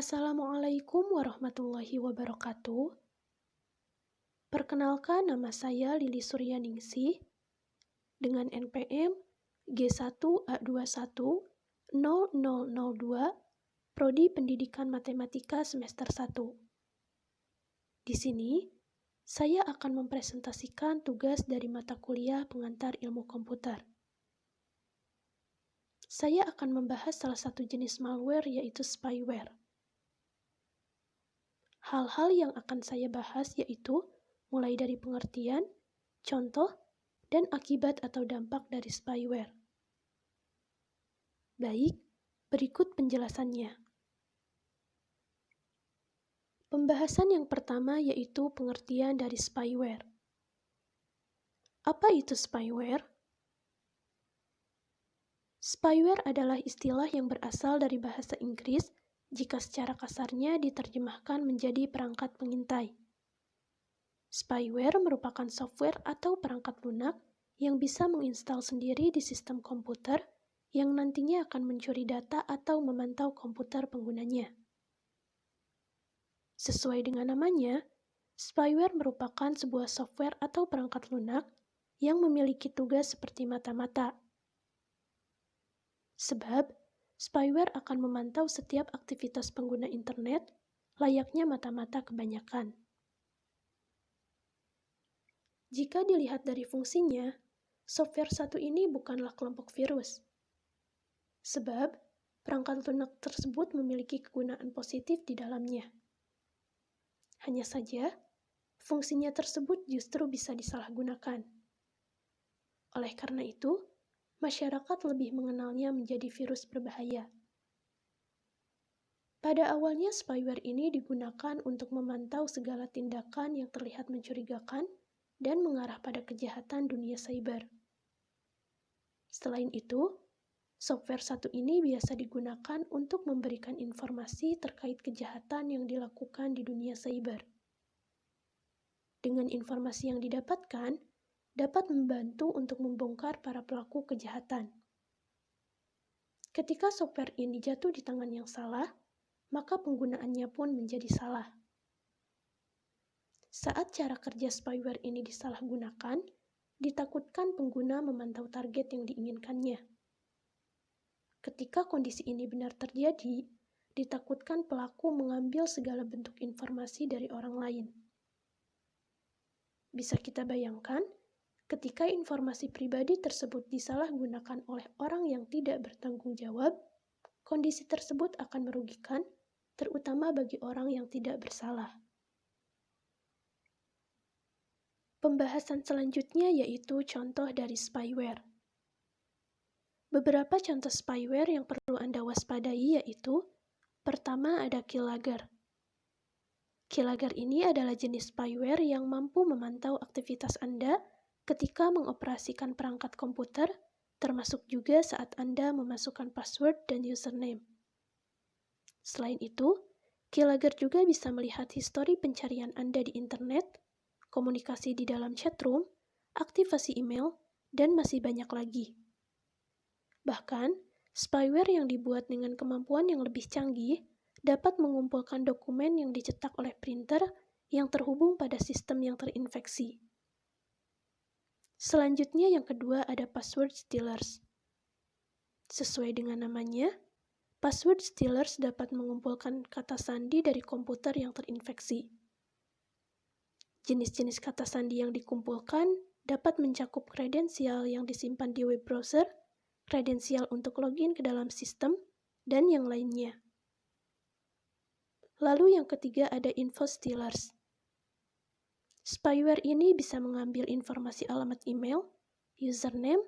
Assalamualaikum warahmatullahi wabarakatuh. Perkenalkan, nama saya Lili Suryaningsih dengan NPM G1A210002, Prodi Pendidikan Matematika semester 1. Di sini, saya akan mempresentasikan tugas dari mata kuliah pengantar ilmu komputer. Saya akan membahas salah satu jenis malware, yaitu spyware. Hal-hal yang akan saya bahas yaitu mulai dari pengertian, contoh, dan akibat atau dampak dari spyware. Baik, berikut penjelasannya. Pembahasan yang pertama yaitu pengertian dari spyware. Apa itu spyware? Spyware adalah istilah yang berasal dari bahasa Inggris jika secara kasarnya diterjemahkan menjadi perangkat pengintai. Spyware merupakan software atau perangkat lunak yang bisa menginstal sendiri di sistem komputer yang nantinya akan mencuri data atau memantau komputer penggunanya. Sesuai dengan namanya, spyware merupakan sebuah software atau perangkat lunak yang memiliki tugas seperti mata-mata. Sebab, spyware akan memantau setiap aktivitas pengguna internet layaknya mata-mata kebanyakan. Jika dilihat dari fungsinya, software satu ini bukanlah kelompok virus. Sebab, perangkat lunak tersebut memiliki kegunaan positif di dalamnya. Hanya saja, fungsinya tersebut justru bisa disalahgunakan. Oleh karena itu, masyarakat lebih mengenalnya menjadi virus berbahaya. Pada awalnya, spyware ini digunakan untuk memantau segala tindakan yang terlihat mencurigakan dan mengarah pada kejahatan dunia cyber. Selain itu, software satu ini biasa digunakan untuk memberikan informasi terkait kejahatan yang dilakukan di dunia cyber. Dengan informasi yang didapatkan, dapat membantu untuk membongkar para pelaku kejahatan. Ketika software ini jatuh di tangan yang salah, maka penggunaannya pun menjadi salah. Saat cara kerja spyware ini disalahgunakan, ditakutkan pengguna memantau target yang diinginkannya. Ketika kondisi ini benar terjadi, ditakutkan pelaku mengambil segala bentuk informasi dari orang lain. Bisa kita bayangkan, ketika informasi pribadi tersebut disalahgunakan oleh orang yang tidak bertanggung jawab, kondisi tersebut akan merugikan, terutama bagi orang yang tidak bersalah. Pembahasan selanjutnya yaitu contoh dari spyware. Beberapa contoh spyware yang perlu Anda waspadai yaitu, pertama ada keylogger. Keylogger ini adalah jenis spyware yang mampu memantau aktivitas Anda ketika mengoperasikan perangkat komputer, termasuk juga saat Anda memasukkan password dan username. Selain itu, keylogger juga bisa melihat histori pencarian Anda di internet, komunikasi di dalam chatroom, aktivasi email, dan masih banyak lagi. Bahkan, spyware yang dibuat dengan kemampuan yang lebih canggih dapat mengumpulkan dokumen yang dicetak oleh printer yang terhubung pada sistem yang terinfeksi. Selanjutnya yang kedua ada password stealers. Sesuai dengan namanya, password stealers dapat mengumpulkan kata sandi dari komputer yang terinfeksi. Jenis-jenis kata sandi yang dikumpulkan dapat mencakup kredensial yang disimpan di web browser, kredensial untuk login ke dalam sistem, dan yang lainnya. Lalu yang ketiga ada info stealers. Spyware ini bisa mengambil informasi alamat email, username,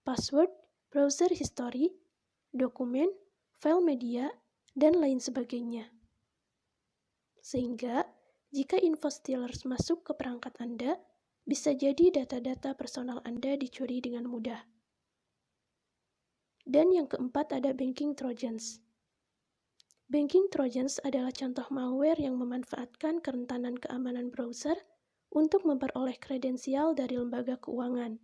password, browser history, dokumen, file media, dan lain sebagainya. Sehingga, jika info stealers masuk ke perangkat Anda, bisa jadi data-data personal Anda dicuri dengan mudah. Dan yang keempat ada banking trojans. Banking trojans adalah contoh malware yang memanfaatkan kerentanan keamanan browser untuk memperoleh kredensial dari lembaga keuangan.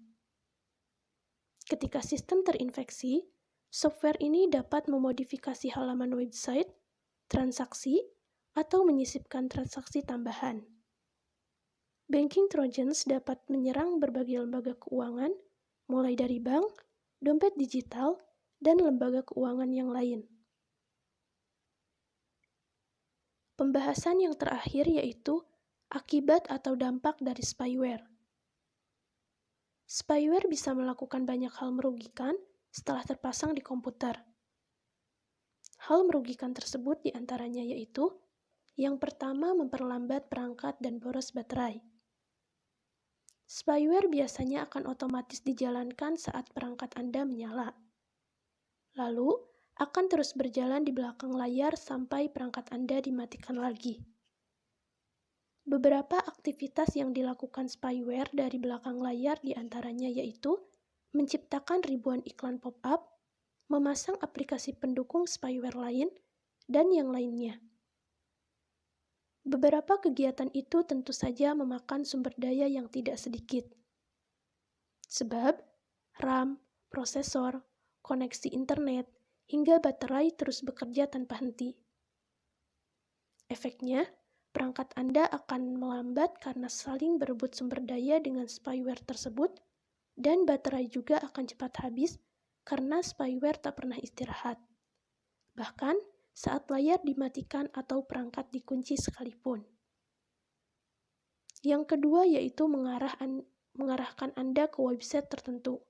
Ketika sistem terinfeksi, software ini dapat memodifikasi halaman website, transaksi, atau menyisipkan transaksi tambahan. Banking Trojans dapat menyerang berbagai lembaga keuangan, mulai dari bank, dompet digital, dan lembaga keuangan yang lain. Pembahasan yang terakhir yaitu akibat atau dampak dari spyware. Spyware bisa melakukan banyak hal merugikan setelah terpasang di komputer. Hal merugikan tersebut diantaranya yaitu yang pertama, memperlambat perangkat dan boros baterai. Spyware biasanya akan otomatis dijalankan saat perangkat Anda menyala. Lalu, akan terus berjalan di belakang layar sampai perangkat Anda dimatikan lagi. Beberapa aktivitas yang dilakukan spyware dari belakang layar diantaranya yaitu menciptakan ribuan iklan pop-up, memasang aplikasi pendukung spyware lain, dan yang lainnya. Beberapa kegiatan itu tentu saja memakan sumber daya yang tidak sedikit. Sebab, RAM, prosesor, koneksi internet, hingga baterai terus bekerja tanpa henti. Efeknya, perangkat Anda akan melambat karena saling berebut sumber daya dengan spyware tersebut, dan baterai juga akan cepat habis karena spyware tak pernah istirahat. Bahkan, saat layar dimatikan atau perangkat dikunci sekalipun. Yang kedua yaitu mengarahkan Anda ke website tertentu.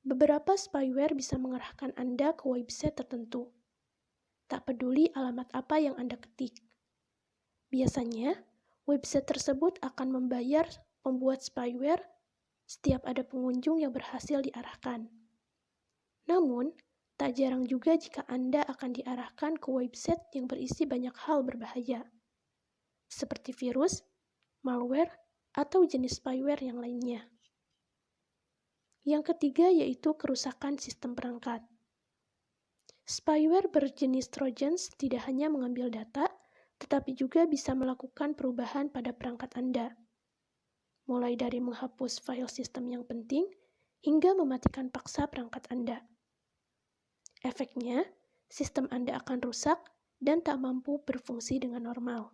Beberapa spyware bisa mengarahkan Anda ke website tertentu. Tak peduli alamat apa yang Anda ketik. Biasanya, website tersebut akan membayar pembuat spyware setiap ada pengunjung yang berhasil diarahkan. Namun, tak jarang juga jika Anda akan diarahkan ke website yang berisi banyak hal berbahaya, seperti virus, malware, atau jenis spyware yang lainnya. Yang ketiga yaitu kerusakan sistem perangkat. Spyware berjenis Trojans tidak hanya mengambil data, tetapi juga bisa melakukan perubahan pada perangkat Anda, mulai dari menghapus file sistem yang penting, hingga mematikan paksa perangkat Anda. Efeknya, sistem Anda akan rusak dan tak mampu berfungsi dengan normal.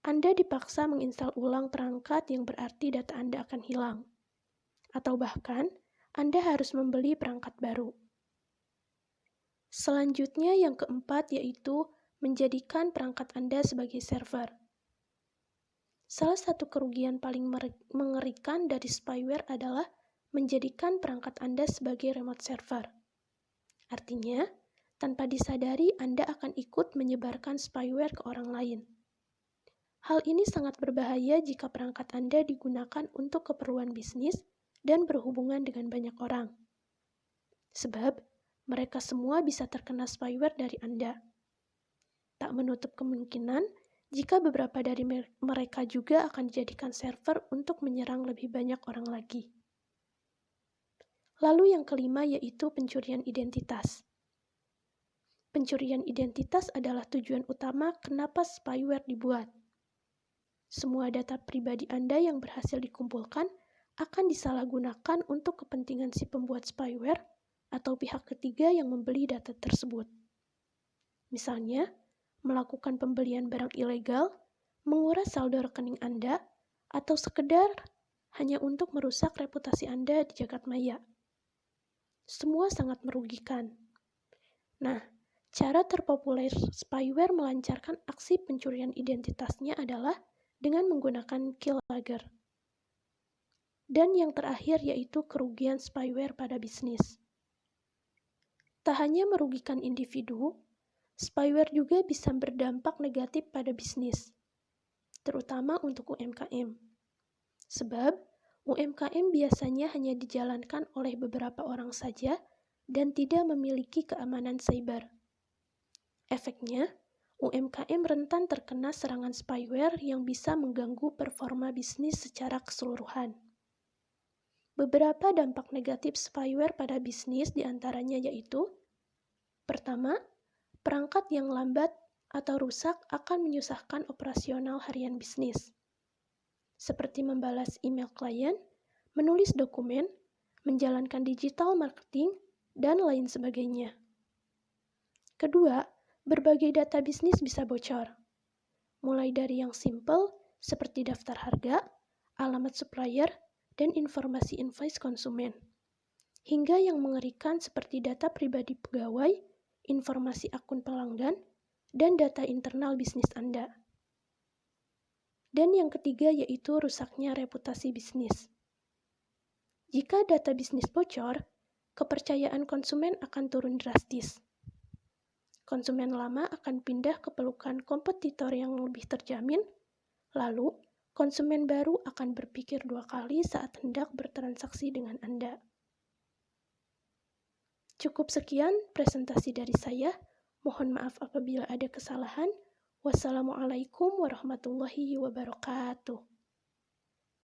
Anda dipaksa menginstal ulang perangkat yang berarti data Anda akan hilang. Atau bahkan, Anda harus membeli perangkat baru. Selanjutnya yang keempat yaitu menjadikan perangkat Anda sebagai server. Salah satu kerugian paling mengerikan dari spyware adalah menjadikan perangkat Anda sebagai remote server. Artinya, tanpa disadari Anda akan ikut menyebarkan spyware ke orang lain. Hal ini sangat berbahaya jika perangkat Anda digunakan untuk keperluan bisnis dan berhubungan dengan banyak orang. Sebab, mereka semua bisa terkena spyware dari Anda. Tak menutup kemungkinan jika beberapa dari mereka juga akan dijadikan server untuk menyerang lebih banyak orang lagi. Lalu yang kelima yaitu pencurian identitas. Pencurian identitas adalah tujuan utama kenapa spyware dibuat. Semua data pribadi Anda yang berhasil dikumpulkan akan disalahgunakan untuk kepentingan si pembuat spyware atau pihak ketiga yang membeli data tersebut. Misalnya, melakukan pembelian barang ilegal, menguras saldo rekening Anda, atau sekedar hanya untuk merusak reputasi Anda di jagat maya. Semua sangat merugikan. Nah, cara terpopuler spyware melancarkan aksi pencurian identitasnya adalah dengan menggunakan keylogger. Dan yang terakhir yaitu kerugian spyware pada bisnis. Tak hanya merugikan individu, spyware juga bisa berdampak negatif pada bisnis, terutama untuk UMKM. Sebab, UMKM biasanya hanya dijalankan oleh beberapa orang saja dan tidak memiliki keamanan cyber. Efeknya, UMKM rentan terkena serangan spyware yang bisa mengganggu performa bisnis secara keseluruhan. Beberapa dampak negatif spyware pada bisnis diantaranya yaitu: pertama, perangkat yang lambat atau rusak akan menyusahkan operasional harian bisnis, seperti membalas email klien, menulis dokumen, menjalankan digital marketing, dan lain sebagainya. Kedua, Berbagai data bisnis bisa bocor, mulai dari yang simple seperti daftar harga, alamat supplier, dan informasi invoice konsumen, hingga yang mengerikan seperti data pribadi pegawai, informasi akun pelanggan, dan data internal bisnis Anda. Dan yang ketiga yaitu rusaknya reputasi bisnis. Jika data bisnis bocor, kepercayaan konsumen akan turun drastis. Konsumen lama akan pindah ke pelukan kompetitor yang lebih terjamin, lalu konsumen baru akan berpikir 2 kali saat hendak bertransaksi dengan Anda. Cukup sekian presentasi dari saya. Mohon maaf apabila ada kesalahan. Wassalamualaikum warahmatullahi wabarakatuh.